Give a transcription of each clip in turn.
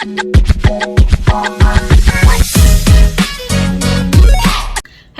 Hello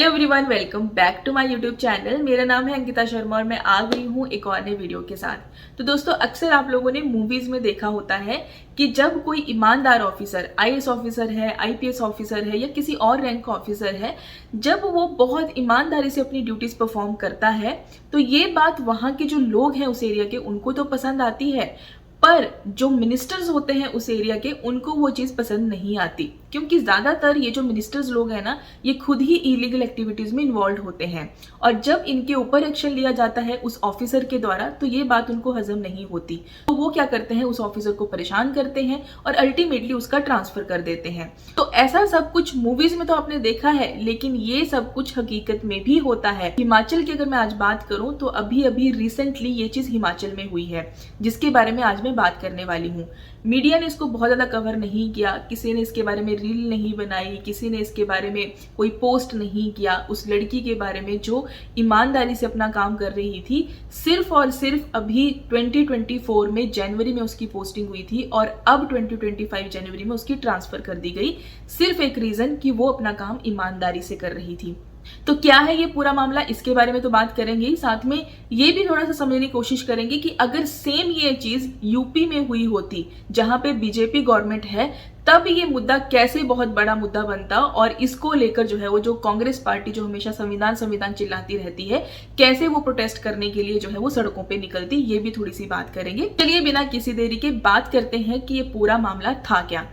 everyone, welcome back to my YouTube channel. मेरा नाम है अंकिता शर्मा और मैं आ गई हूँ एक और नए वीडियो के साथ। तो दोस्तों, अक्सर आप लोगों ने मूवीज में देखा होता है कि जब कोई ईमानदार ऑफिसर, आईएएस ऑफिसर है, आईपीएस ऑफिसर है या किसी और रैंक का ऑफिसर है, जब वो बहुत ईमानदारी से अपनी ड्यूटीज परफॉर्म करता है तो ये बात वहाँ के जो लोग हैं उस एरिया के, उनको तो पसंद आती है, पर जो मिनिस्टर्स होते हैं उस एरिया के, उनको वो चीज पसंद नहीं आती। क्योंकि ज्यादातर ये जो मिनिस्टर्स लोग हैं ना, ये खुद ही इलीगल एक्टिविटीज में इन्वॉल्व होते हैं और जब इनके ऊपर एक्शन लिया जाता है उस ऑफिसर के द्वारा तो ये बात उनको हजम नहीं होती। तो वो क्या करते हैं, उस ऑफिसर को परेशान करते हैं और अल्टीमेटली उसका ट्रांसफर कर देते हैं। तो ऐसा सब कुछ मूवीज में तो आपने देखा है, लेकिन ये सब कुछ हकीकत में भी होता है। हिमाचल की अगर मैं आज बात करूं तो अभी अभी रिसेंटली ये चीज हिमाचल में हुई है, जिसके बारे में आज मैं बात करने वाली हूँ। मीडिया ने इसको बहुत ज्यादा कवर नहीं किया, किसी ने इसके बारे में रील नहीं बनाई, किसी ने इसके बारे में कोई पोस्ट नहीं किया उस लड़की के बारे में जो ईमानदारी से अपना काम कर रही थी। सिर्फ और सिर्फ अभी 2024 में जनवरी में उसकी पोस्टिंग हुई थी और अब 2025 जनवरी में उसकी ट्रांसफर कर दी गई, सिर्फ एक रीजन कि वो अपना काम ईमानदारी से कर रही थी। तो क्या है ये पूरा मामला, इसके बारे में तो बात करेंगे ही, साथ में ये भी थोड़ा सा समझने की कोशिश करेंगे कि अगर सेम ये चीज यूपी में हुई होती जहां पे बीजेपी गवर्नमेंट है, तब ये मुद्दा कैसे बहुत बड़ा मुद्दा बनता और इसको लेकर जो है वो जो कांग्रेस पार्टी जो हमेशा संविधान संविधान चिल्लाती रहती है, कैसे वो प्रोटेस्ट करने के लिए जो है वो सड़कों पे निकलती, ये भी थोड़ी सी बात करेंगे। चलिए बिना किसी देरी के बात करते हैं कि ये पूरा मामला था क्या।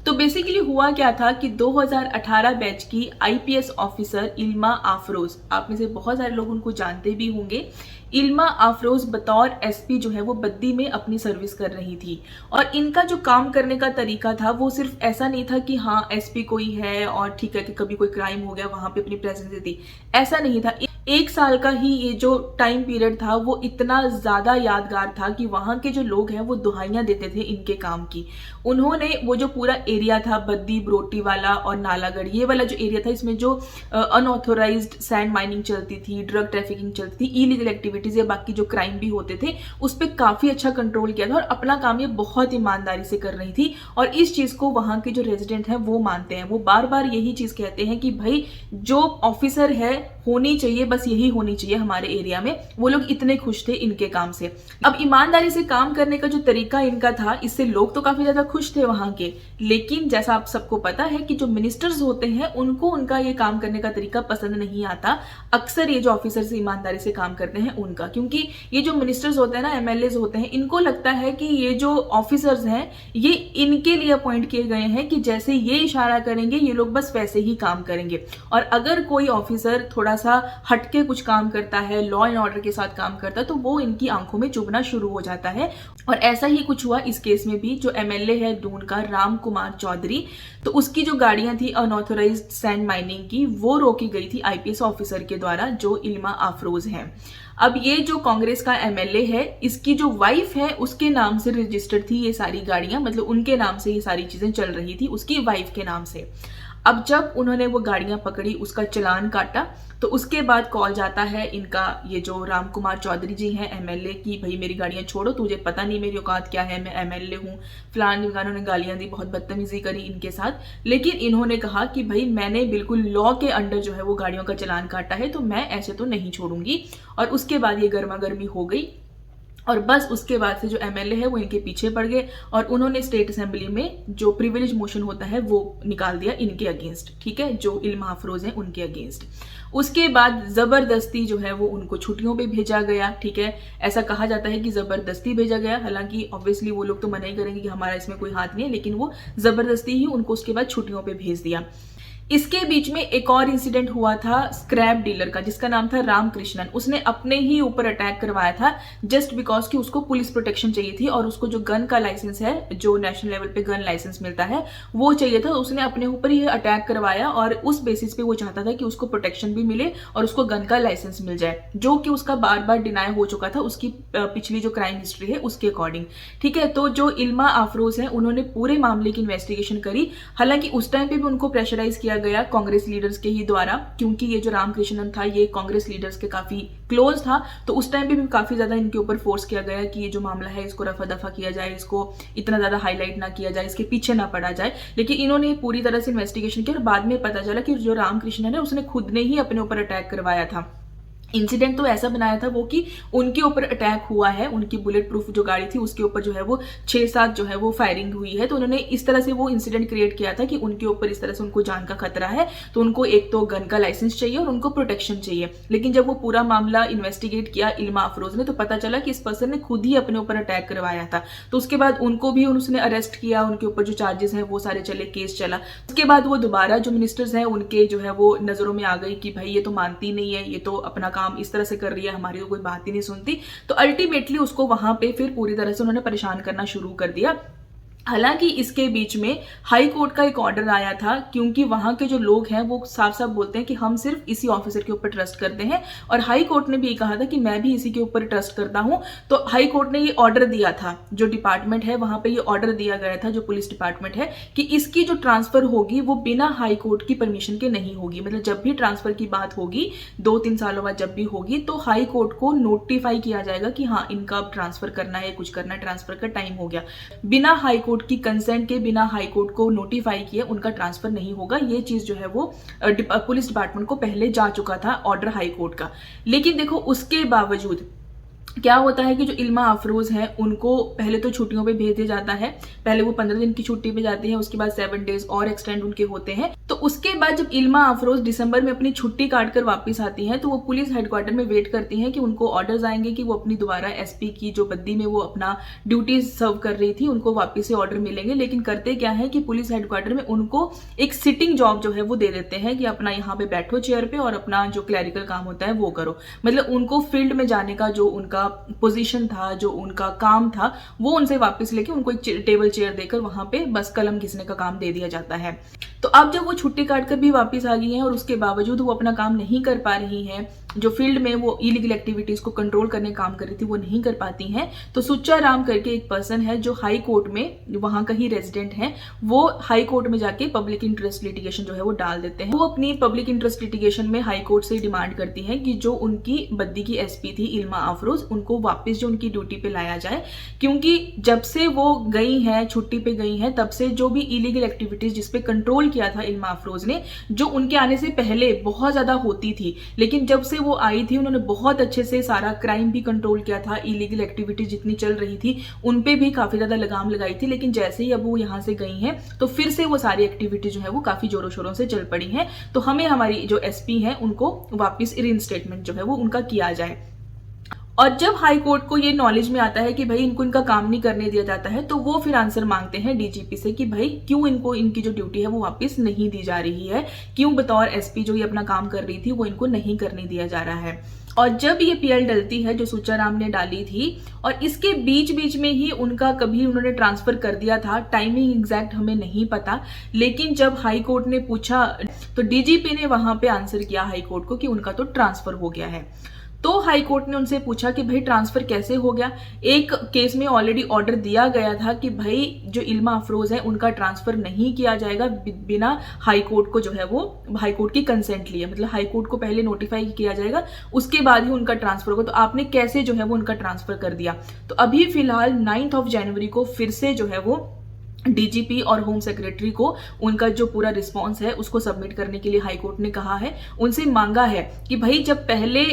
तो बेसिकली हुआ क्या था कि 2018 बैच की आईपीएस ऑफिसर इल्मा अफरोज, आप में से बहुत सारे लोग उनको जानते भी होंगे। इल्मा अफरोज बतौर एसपी जो है वो बद्दी में अपनी सर्विस कर रही थी और इनका जो काम करने का तरीका था वो सिर्फ ऐसा नहीं था कि हाँ एसपी कोई है और ठीक है कि कभी कोई क्राइम हो गया वहां पे अपनी प्रेजेंस दी, ऐसा नहीं था। एक साल का ही ये जो टाइम पीरियड था वो इतना ज्यादा यादगार था कि वहां के जो लोग हैं वो दुहाइयां देते थे इनके काम की। उन्होंने वो जो पूरा एरिया था बद्दी, बरोटी वाला और नालागढ़, ये वाला जो एरिया था, इसमें जो अनऑथोराइज्ड सैंड माइनिंग चलती थी, ड्रग ट्रैफिकिंग चलती थी, इलीगल एक्टिविटीज या बाकी जो क्राइम भी होते थे, उस पर काफी अच्छा कंट्रोल किया था और अपना काम ये बहुत ईमानदारी से कर रही थी। और इस चीज को वहां के जो रेजिडेंट हैं वो मानते हैं, वो बार बार यही चीज कहते हैं कि भाई जो ऑफिसर है होनी चाहिए, बस यही होनी चाहिए हमारे एरिया में। वो लोग इतने खुश थे इनके काम से। अब ईमानदारी से काम करने का जो तरीका इनका था, इससे लोग तो काफी ज्यादा खुश थे वहां के, लेकिन जैसा आप सबको पता है कि जो मिनिस्टर्स होते हैं उनको उनका ये काम करने का तरीका पसंद नहीं आता। अक्सर ये जो ऑफिसर्स ईमानदारी से काम करते हैं उनका, क्योंकि ये जो मिनिस्टर्स होते हैं ना, एमएलए होते हैं, इनको लगता है कि ये जो ऑफिसर्स हैं ये इनके लिए अपॉइंट किए गए हैं कि जैसे ये इशारा करेंगे ये लोग बस वैसे ही काम करेंगे। और अगर कोई ऑफिसर थोड़ा सा हटके कुछ काम करता है, लॉ एंड ऑर्डर के साथ काम करता है, तो वो इनकी आंखों में चुभना शुरू हो जाता है। और ऐसा ही कुछ हुआ इस केस में भी। जो एमएलए है दून का राम कुमार चौधरी, तो उसकी जो गाड़ियां थी अनऑथोराइज्ड सैंड माइनिंग की, वो रोकी गई थी आईपीएस ऑफिसर के द्वारा जो इल्मा अफरोज है। अब ये जो कांग्रेस का एमएलए है, इसकी जो वाइफ है उसके नाम से रजिस्टर्ड थी ये सारी गाड़ियां, मतलब उनके नाम से ये सारी चीजें चल रही थी, उसकी वाइफ के नाम से। अब जब उन्होंने वो गाड़ियां पकड़ी, उसका चालान काटा, तो उसके बाद कॉल जाता है इनका, ये जो राम कुमार चौधरी जी हैं एमएलए की, भाई मेरी गाड़ियां छोड़ो, तुझे पता नहीं मेरी औकात क्या है, मैं एमएलए हूं, फलान ढिमकान ने गालियां दी, बहुत बदतमीजी करी इनके साथ। लेकिन इन्होंने कहा कि भाई मैंने बिल्कुल लॉ के अंडर जो है वो गाड़ियों का चालान काटा है, तो मैं ऐसे तो नहीं छोड़ूंगी। और उसके बाद ये गर्मा गर्मी हो गई और बस उसके बाद से जो एमएलए है वो इनके पीछे पड़ गए और उन्होंने स्टेट असेंबली में जो प्रिविलेज मोशन होता है वो निकाल दिया इनके अगेंस्ट, ठीक है, जो इल्मा अफरोज है उनके अगेंस्ट। उसके बाद जबरदस्ती जो है वो उनको छुट्टियों पे भेजा गया, ठीक है, ऐसा कहा जाता है कि जबरदस्ती भेजा गया, हालांकि ऑब्वियसली वो लोग तो मना ही करेंगे कि हमारा इसमें कोई हाथ नहीं है, लेकिन वो जबरदस्ती ही उनको उसके बाद छुट्टियों पे भेज दिया। इसके बीच में एक और इंसिडेंट हुआ था स्क्रैप डीलर का, जिसका नाम था रामकृष्णन। उसने अपने ही ऊपर अटैक करवाया था जस्ट बिकॉज कि उसको पुलिस प्रोटेक्शन चाहिए थी और उसको जो गन का लाइसेंस है, जो नेशनल लेवल पे गन लाइसेंस मिलता है, वो चाहिए था। उसने अपने ऊपर ही अटैक करवाया और उस बेसिस पे वो चाहता था कि उसको प्रोटेक्शन भी मिले और उसको गन का लाइसेंस मिल जाए, जो कि उसका बार बार डिनाई हो चुका था उसकी पिछली जो क्राइम हिस्ट्री है उसके अकॉर्डिंग, ठीक है। तो जो इल्मा अफरोज है उन्होंने पूरे मामले की इन्वेस्टिगेशन करी, हालांकि उस टाइम पे भी उनको प्रेशराइज किया गया कांग्रेस लीडर्स के ही द्वारा, क्योंकि ये जो रामकृष्णन था ये कांग्रेस लीडर्स के काफी क्लोज था। तो उस टाइम पे भी काफी ज्यादा इनके ऊपर फोर्स किया गया कि ये जो मामला है इसको रफा दफा किया जाए, इसको इतना ज्यादा हाईलाइट ना किया जाए, इसके पीछे ना पड़ा जाए। लेकिन इन्होंने पूरी तरह से इन्वेस्टिगेशन किया और बाद में पता चला कि जो रामकृष्णन है उसने खुद ने ही अपने ऊपर अटैक करवाया था। इंसिडेंट तो ऐसा बनाया था वो कि उनके ऊपर अटैक हुआ है, उनकी बुलेट प्रूफ जो गाड़ी थी उसके ऊपर जो है वो 6-7 जो है वो फायरिंग हुई है। तो उन्होंने इस तरह से वो इंसिडेंट क्रिएट किया था कि उनके ऊपर इस तरह से उनको जान का खतरा है, तो उनको एक तो गन का लाइसेंस चाहिए और उनको प्रोटेक्शन चाहिए। लेकिन जब वो पूरा मामला इन्वेस्टिगेट किया इल्मा अफरोज ने, तो पता चला कि इस पर्सन ने खुद ही अपने ऊपर अटैक करवाया था। तो उसके बाद उनको भी उसने अरेस्ट किया, उनके ऊपर जो चार्जेस हैं वो सारे चले, केस चला। उसके बाद वो दोबारा जो मिनिस्टर्स हैं उनके जो है वो नजरों में आ गई कि भाई ये तो मानती नहीं है, ये तो अपना काम इस तरह से कर रही है, हमारी तो कोई बात ही नहीं सुनती। तो अल्टीमेटली उसको वहां पे फिर पूरी तरह से उन्होंने परेशान करना शुरू कर दिया। हालांकि इसके बीच में हाई कोर्ट का एक ऑर्डर आया था, क्योंकि वहां के जो लोग हैं वो साफ साफ बोलते हैं कि हम सिर्फ इसी ऑफिसर के ऊपर ट्रस्ट करते हैं, और हाई कोर्ट ने भी ये कहा था कि मैं भी इसी के ऊपर ट्रस्ट करता हूं। तो हाई कोर्ट ने ये ऑर्डर दिया था, जो डिपार्टमेंट है वहां पे ये ऑर्डर दिया गया था, जो पुलिस डिपार्टमेंट है, कि इसकी जो ट्रांसफर होगी वो बिना हाई कोर्ट की परमिशन के नहीं होगी। मतलब जब भी ट्रांसफर की बात होगी 2-3 सालों बाद जब भी होगी, तो हाई कोर्ट को नोटिफाई किया जाएगा कि हाँ इनका अब ट्रांसफर करना है, कुछ करना है, ट्रांसफर का टाइम हो गया। बिना हाई कोर्ट की कंसेंट के, बिना हाई कोर्ट को नोटिफाई किए उनका ट्रांसफर नहीं होगा। ये चीज जो है वो पुलिस डिपार्टमेंट को पहले जा चुका था ऑर्डर हाई कोर्ट का। लेकिन देखो उसके बावजूद क्या होता है कि जो इल्मा अफरोज है उनको पहले तो छुट्टियों पे भेज दिया जाता है। पहले वो 15 दिन की छुट्टी पे जाती है, उसके बाद 7 डेज और एक्सटेंड उनके होते हैं। तो उसके बाद जब इल्मा अफरोज दिसंबर में अपनी छुट्टी काट कर वापस आती हैं, तो वो पुलिस हेडक्वार्टर में वेट करती हैं कि उनको ऑर्डर्स आएंगे कि वो अपनी दोबारा एसपी की जो बद्दी में वो अपना ड्यूटीज सर्व कर रही थी उनको वापस से ऑर्डर मिलेंगे। लेकिन करते क्या है कि पुलिस हेडक्वार्टर में उनको एक सिटिंग जॉब जो है वो दे देते हैं कि अपना यहाँ पे बैठो चेयर पे और अपना जो क्लैरिकल काम होता है वो करो। मतलब उनको फील्ड में जाने का जो उनका पोजीशन था, जो उनका काम था, वो उनसे वापस लेके उनको एक टेबल चेयर देकर वहां पे बस कलम घिसने का काम दे दिया जाता है। तो अब जब वो छुट्टी काटकर भी वापस आ गई हैं और उसके बावजूद वो अपना काम नहीं कर पा रही हैं, जो फील्ड में वो इलीगल एक्टिविटीज को कंट्रोल करने काम कर रही थी वो नहीं कर पाती हैं, तो सुच्चा राम करके एक पर्सन है जो हाई कोर्ट में वहां का ही रेजिडेंट है, वो हाई कोर्ट में जाके पब्लिक इंटरेस्ट लिटिगेशन जो है वो डाल देते हैं। वो अपनी पब्लिक इंटरेस्ट लिटिगेशन में हाई कोर्ट से डिमांड करती है कि जो उनकी बद्दी की एसपी थी इल्मा अफरोज, उनको वापस जो उनकी ड्यूटी पे लाया जाए, क्योंकि जब से वो गई हैं, छुट्टी पे गई हैं, तब से जो भी इलीगल एक्टिविटीज जिसपे कंट्रोल किया था इल्मा अफरोज ने, जो उनके आने से पहले बहुत ज्यादा होती थी, लेकिन जब से वो आई थी उन्होंने बहुत अच्छे से सारा क्राइम भी कंट्रोल किया था, इलीगल एक्टिविटीज जितनी चल रही थी उनपे भी काफी ज्यादा लगाम लगाई थी। लेकिन जैसे ही अब वो यहाँ से गई हैं तो फिर से वो सारी एक्टिविटी जो है वो काफी जोरों शोरों से चल पड़ी हैं। तो हमें हमारी जो एसपी हैं उनको वापस रीइंस्टेटमेंट जो है वो उनका किया जाए। और जब हाई कोर्ट को ये नॉलेज में आता है कि भाई इनको इनका काम नहीं करने दिया जाता है, तो वो फिर आंसर मांगते हैं डीजीपी से कि भाई क्यों इनको इनकी जो ड्यूटी है वो वापस नहीं दी जा रही है, क्यों बतौर एसपी जो ये अपना काम कर रही थी वो इनको नहीं करने दिया जा रहा है। और जब ये पीएल डलती है जो सुच्चा राम ने डाली थी, और इसके बीच बीच में ही उनका कभी उन्होंने ट्रांसफर कर दिया था, टाइमिंग एग्जैक्ट हमें नहीं पता, लेकिन जब हाई कोर्ट ने पूछा तो डीजीपी ने वहां पे आंसर किया हाई कोर्ट को कि उनका तो ट्रांसफर हो गया है। तो हाई कोर्ट ने उनसे पूछा कि भाई ट्रांसफर कैसे हो गया। एक केस में ऑलरेडी ऑर्डर दिया गया था कि भाई जो इल्मा अफरोज है उनका ट्रांसफर नहीं किया जाएगा बिना हाई कोर्ट को जो है वो हाई कोर्ट की कंसेंट लिए, मतलब हाई कोर्ट को पहले नोटिफाई किया जाएगा उसके बाद ही उनका ट्रांसफर होगा। तो आपने कैसे जो है वो उनका ट्रांसफर कर दिया। तो अभी फिलहाल 9 जनवरी को फिर से जो है वो डीजीपी और होम सेक्रेटरी को उनका जो पूरा रिस्पांस है उसको सबमिट करने के लिए हाई कोर्ट ने कहा है, उनसे मांगा है कि भाई जब पहले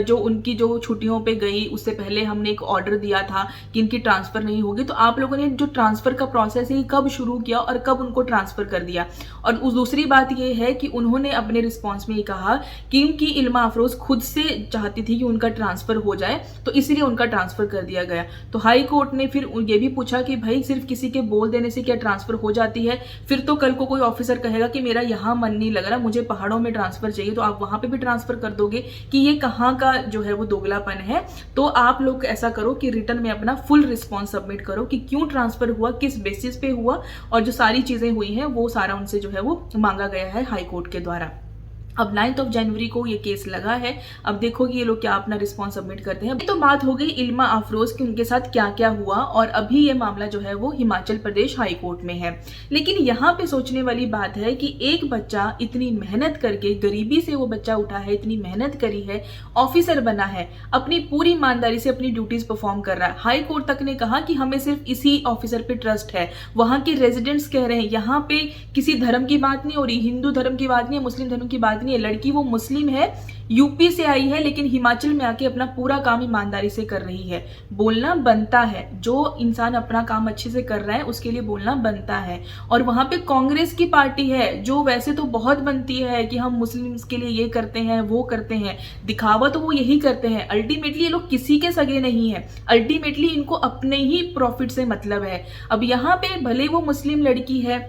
जो उनकी जो छुट्टियों पे गई उससे पहले हमने एक ऑर्डर दिया था कि इनकी ट्रांसफर नहीं होगी, तो आप लोगों ने जो ट्रांसफर का प्रोसेस है कब शुरू किया और कब उनको ट्रांसफर कर दिया। और उस दूसरी बात यह है कि उन्होंने अपने रिस्पॉन्स में ये कहा कि इनकी इल्मा अफरोज खुद से चाहती थी कि उनका ट्रांसफर हो जाए, तो इसलिए उनका ट्रांसफर कर दिया गया। तो हाई कोर्ट ने फिर ये भी पूछा कि भाई सिर्फ किसी के बोल देने से क्या ट्रांसफर हो जाती है, फिर तो कल को कोई ऑफिसर कहेगा कि मेरा यहां मन नहीं लग रहा, मुझे पहाड़ों में ट्रांसफर चाहिए, तो आप वहां पे भी ट्रांसफर कर दोगे, कि ये कहां का जो है वो दोगलापन है। तो आप लोग ऐसा करो कि रिटर्न में अपना फुल रिस्पॉन्स सबमिट करो कि क्यों ट्रांसफर हुआ, किस बेसिस पे हुआ, और जो सारी चीजें हुई हैं वो सारा उनसे जो है वो मांगा गया है हाई कोर्ट के द्वारा। अब 9 जनवरी को ये केस लगा है। अब देखो कि ये लोग क्या अपना रिस्पॉन्स सबमिट करते हैं। ये तो बात हो गई इल्मा अफरोज की, उनके साथ क्या क्या हुआ, और अभी ये मामला जो है वो हिमाचल प्रदेश हाई कोर्ट में है। लेकिन यहाँ पे सोचने वाली बात है कि एक बच्चा इतनी मेहनत करके, गरीबी से वो बच्चा उठा है, इतनी मेहनत करी है, ऑफिसर बना है, अपनी पूरी ईमानदारी से अपनी ड्यूटीज परफॉर्म कर रहा है। हाई कोर्ट तक ने कहा कि हमें सिर्फ इसी ऑफिसर पे ट्रस्ट है। वहां के रेजिडेंट्स कह रहे हैं यहाँ पे किसी धर्म की बात नहीं हो रही, हिंदू धर्म की बात नहीं है, मुस्लिम धर्म की बात नहीं है। लड़की वो मुस्लिम है, यूपी से आई है, लेकिन हिमाचल में आके अपना पूरा काम ईमानदारी से कर रही है। बोलना बनता है, जो इंसान अपना काम अच्छे से कर रहा है उसके लिए बोलना बनता है। और वहां पे कांग्रेस की पार्टी है जो वैसे तो बहुत बनती है कि हम मुस्लिम्स के लिए ये करते हैं वो करते हैं, दिखावा तो वो यही करते हैं। अल्टीमेटली ये लोग किसी के सगे नहीं है, अल्टीमेटली इनको अपने ही प्रॉफिट से मतलब है। अब यहाँ पे भले वो मुस्लिम लड़की है,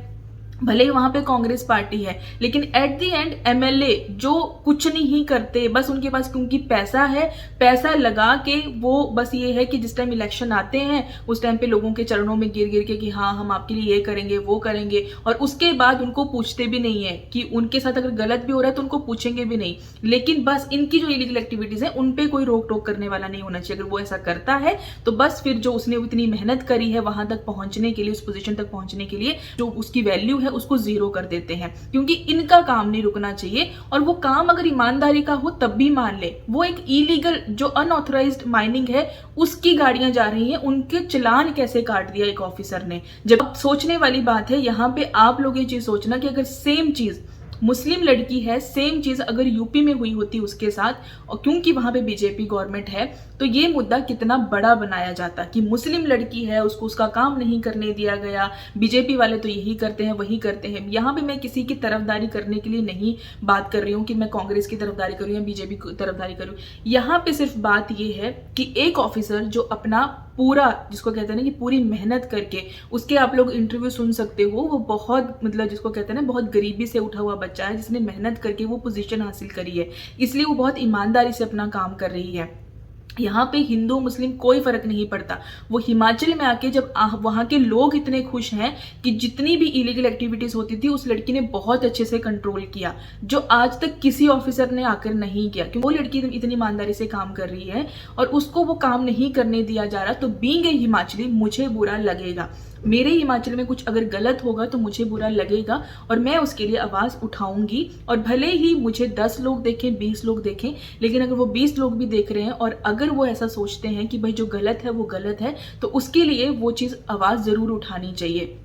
भले ही वहां पे कांग्रेस पार्टी है, लेकिन एट द एंड एमएलए जो कुछ नहीं करते, बस उनके पास क्योंकि पैसा है, पैसा लगा के वो बस ये है कि जिस टाइम इलेक्शन आते हैं उस टाइम पे लोगों के चरणों में गिर गिर के कि हाँ हम आपके लिए ये करेंगे वो करेंगे, और उसके बाद उनको पूछते भी नहीं है कि उनके साथ अगर गलत भी हो रहा है तो उनको पूछेंगे भी नहीं। लेकिन बस इनकी जो इलीगल एक्टिविटीज है उन पे कोई रोक टोक करने वाला नहीं होना चाहिए। अगर वो ऐसा करता है तो बस फिर जो उसने इतनी मेहनत करी है वहां तक पहुंचने के लिए, उस पोजीशन तक पहुंचने के लिए, जो उसकी वैल्यू है उसको जीरो कर देते हैं। क्योंकि इनका काम नहीं रुकना चाहिए, और वो काम अगर ईमानदारी का हो तब भी मान ले। वो एक इलीगल जो अनऑथराइज्ड माइनिंग है उसकी गाड़ियां जा रही हैं, उनके चलान कैसे काट दिया एक ऑफिसर ने। जब सोचने वाली बात है यहाँ पे, आप लोग ये चीज सोचना कि अगर सेम चीज मुस्लिम लड़की है, सेम चीज अगर यूपी में हुई होती उसके साथ, और क्योंकि वहां पे बीजेपी गवर्नमेंट है तो ये मुद्दा कितना बड़ा बनाया जाता कि मुस्लिम लड़की है उसको उसका काम नहीं करने दिया गया, बीजेपी वाले तो यही करते हैं वही करते हैं। यहाँ पे मैं किसी की तरफदारी करने के लिए नहीं बात कर रही हूँ कि मैं कांग्रेस की तरफदारी करूँ या बीजेपी की तरफदारी करूँ। यहाँ पे सिर्फ बात यह है कि एक ऑफिसर जो अपना पूरा, जिसको कहते हैं ना कि पूरी मेहनत करके, उसके आप लोग इंटरव्यू सुन सकते हो, वो बहुत मतलब जिसको कहते हैं ना बहुत गरीबी से उठा हुआ बच्चा है जिसने मेहनत करके वो पोजीशन हासिल करी है, इसलिए वो बहुत ईमानदारी से अपना काम कर रही है। यहाँ पे हिंदू मुस्लिम कोई फर्क नहीं पड़ता। वो हिमाचल में आके जब वहां के लोग इतने खुश हैं कि जितनी भी इलीगल एक्टिविटीज होती थी उस लड़की ने बहुत अच्छे से कंट्रोल किया, जो आज तक किसी ऑफिसर ने आकर नहीं किया। क्योंकि वो लड़की इतनी ईमानदारी से काम कर रही है और उसको वो काम नहीं करने दिया जा रहा, तो बीइंग ए हिमाचली मुझे बुरा लगेगा। मेरे हिमाचल में कुछ अगर गलत होगा तो मुझे बुरा लगेगा और मैं उसके लिए आवाज उठाऊंगी। और भले ही मुझे 10 लोग देखें, 20 लोग देखें, लेकिन अगर वो 20 लोग भी देख रहे हैं और अगर वो ऐसा सोचते हैं कि भाई जो गलत है वो गलत है, तो उसके लिए वो चीज आवाज जरूर उठानी चाहिए।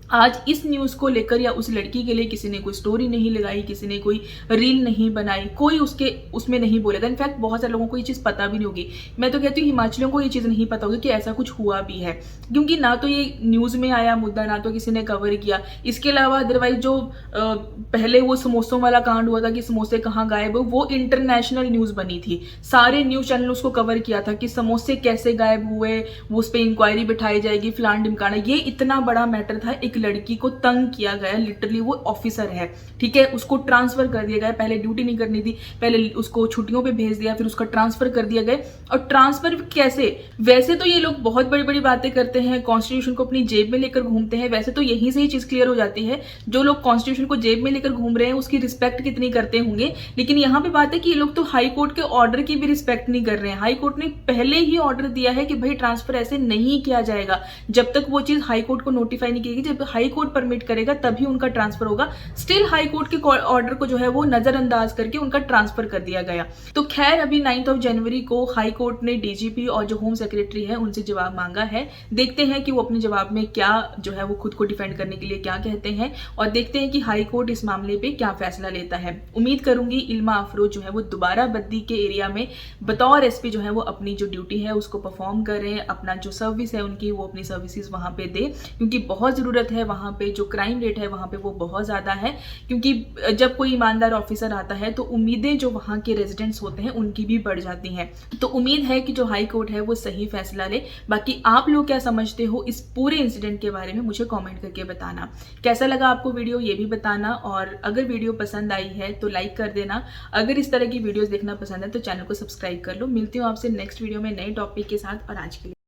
आज इस न्यूज को लेकर या उस लड़की के लिए किसी ने कोई स्टोरी नहीं लगाई, किसी ने कोई रील नहीं बनाई, कोई उसमें नहीं बोलेगा। इनफैक्ट बहुत सारे लोगों को ये चीज पता भी नहीं होगी। मैं तो कहती हूँ हिमाचलियों को ये चीज नहीं पता होगी कि ऐसा कुछ हुआ भी है, क्योंकि ना तो ये न्यूज में आया मुद्दा, ना तो किसी ने कवर किया। इसके अलावा अदरवाइज जो पहले वो समोसों वाला कांड हुआ था कि समोसे कहाँ गायब हो, वो इंटरनेशनल न्यूज बनी थी। सारे न्यूज चैनल उसको कवर किया था कि समोसे कैसे गायब हुए, वो उस पर इंक्वायरी बिठाई जाएगी, फलान ढिमकाना। ये इतना बड़ा मैटर था। एक लड़की को तंग किया गया, लिटरली वो ऑफिसर है, ठीक है, उसको ट्रांसफर कर दिया गया। पहले ड्यूटी नहीं करनी थी, पहले उसको छुट्टियों पे भेज दिया, फिर उसका ट्रांसफर कर दिया गया। और ट्रांसफर कैसे? वैसे तो ये लोग बहुत बड़ी बड़ी बातें करते हैं, कॉन्स्टिट्यूशन को अपनी जेब में लेकर घूमते हैं। वैसे तो यहीं से ही चीज क्लियर हो जाती है, जो लोग कॉन्स्टिट्यूशन को जेब में लेकर घूम रहे हैं उसकी रिस्पेक्ट कितनी करते होंगे। लेकिन यहाँ पे बात है कि ये लोग तो हाई कोर्ट के ऑर्डर की भी रिस्पेक्ट नहीं कर रहे हैं। हाई कोर्ट ने पहले ही ऑर्डर दिया है कि भाई ट्रांसफर ऐसे नहीं किया जाएगा जब तक वो चीज हाई कोर्ट को नोटिफाई नहीं की। जब हाई कोर्ट परमिट करेगा तभी उनका ट्रांसफर होगा। स्टिल हाई कोर्ट के ऑर्डर को जो है वो नजरअंदाज करके उनका ट्रांसफर कर दिया गया। तो खैर अभी 9 जनवरी को हाई कोर्ट ने डीजीपी और जो होम सेक्रेटरी है उनसे जवाब मांगा है। देखते हैं कि वो अपने जवाब में क्या जो है वो खुद को डिफेंड करने के लिए क्या कहते हैं, और देखते हैं कि हाई कोर्ट इस मामले पे क्या फैसला लेता है। उम्मीद करूंगी इल्मा अफरोज जो है वो दोबारा बद्दी के एरिया में बतौर एसपी जो है वो अपनी जो ड्यूटी है उसको परफॉर्म करें, अपना जो सर्विस है उनकी वो अपनी सर्विसेज वहां पे दे, क्योंकि बहुत जरूरत है। वहां पे जो क्राइम रेट है वहां पे वो बहुत ज्यादा है, क्योंकि जब कोई ईमानदार ऑफिसर आता है तो उम्मीदें जो वहां के रेजिडेंट्स होते हैं उनकी भी बढ़ जाती हैं। तो उम्मीद है कि जो हाई कोर्ट है वो सही फैसला ले। बाकी आप लोग क्या समझते हो इस पूरे इंसिडेंट के बारे में मुझे कमेंट करके बताना। कैसा लगा आपको वीडियो ये भी बताना, और अगर वीडियो पसंद आई है तो लाइक कर देना। अगर इस तरह की वीडियोस देखना पसंद है तो चैनल को सब्सक्राइब कर लो। मिलती हूँ आपसे नेक्स्ट वीडियो में नए टॉपिक के साथ, और आज के लिए